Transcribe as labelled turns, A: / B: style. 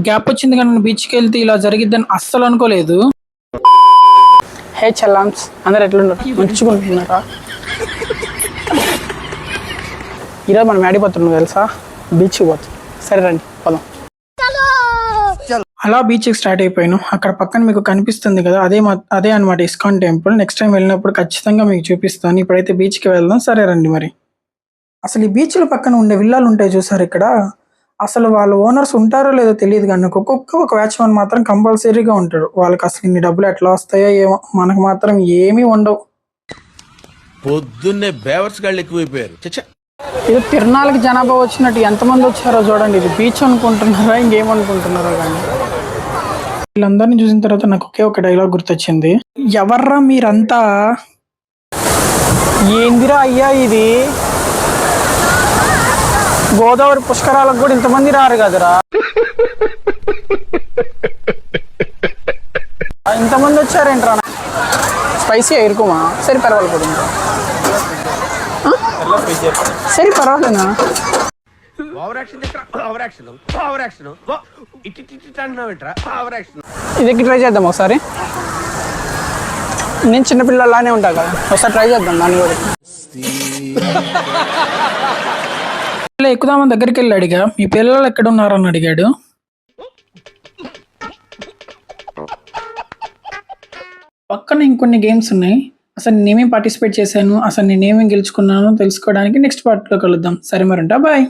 A: Gap వచ్చింది కానీ బీచ్కి వెళ్తే ఇలా జరిగిద్దని అస్సలు అనుకోలేదు. హే చల్లామ్స్, అందరు ఎట్లున్నారు? మంచుకుంటున్నారా? ఈరోజు మనం ఆడిపోతున్నాం తెలుసా, బీచ్కి పోతాం. సరే రండి పోదాం. అలా బీచ్కి స్టార్ట్ అయిపోయాను. అక్కడ పక్కన మీకు కనిపిస్తుంది కదా, అదే అనమాట ఇస్కాన్ టెంపుల్. నెక్స్ట్ టైం వెళ్ళినప్పుడు ఖచ్చితంగా మీకు చూపిస్తాను. ఇప్పుడైతే బీచ్కి వెళ్దాం. సరే రండి. మరి అసలు ఈ బీచ్ల పక్కన ఉండే విల్లాలు ఉంటాయి చూసారు ఇక్కడ, అసలు వాళ్ళ ఓనర్స్ ఉంటారో లేదో తెలియదు కానీ ఒక వాచ్మెన్ మాత్రం కంపల్సరీగా ఉంటాడు. వాళ్ళకి అసలు ఇన్ని డబ్బులు ఎట్లా వస్తాయో ఏమో, మనకు మాత్రం ఏమీ ఉండవు.
B: పొద్దున్నే బేవర్స్ గాళ్ళు ఎక్కువైపోయారు.
A: ఇది తిరునాళ్ళకి జనాభా వచ్చినట్టు ఎంతమంది వచ్చారో చూడండి. ఇది బీచ్ అనుకుంటున్నారా ఇంకేమనుకుంటున్నారో కానీ. వీళ్ళందరినీ చూసిన తర్వాత నాకు ఒకే ఒక డైలాగ్ గుర్తొచ్చింది. ఎవర్రా మీరంతా? ఏందిరా అయ్యా ఇది, గోదావరి పుష్కరాలకు కూడా ఇంతమంది రారు కదరా. ఇంతమంది వచ్చారేంట్రా? స్పైసీ ఇరుకుమా? సరే పర్వాలేదు, సరే పర్వాలేనా? ఇది ట్రై చేద్దాం ఒకసారి. నేను చిన్నపిల్లలానే ఉంటా కదా, ఒకసారి ట్రై చేద్దాం దాన్ని కూడా. ఎక్కుదామని దగ్గరికి వెళ్ళి అడిగా, మీ పిల్లలు ఎక్కడ ఉన్నారని అడిగాడు. పక్కన ఇంకొన్ని గేమ్స్ ఉన్నాయి. అసలు నేనేమేమి పార్టిసిపేట్ చేశాను, అసలు నేనేమేమి గెలుచుకున్నాను తెలుసుకోవడానికి నెక్స్ట్ పార్ట్లో కలుద్దాం. సరే మరి ఉంటా, బాయ్.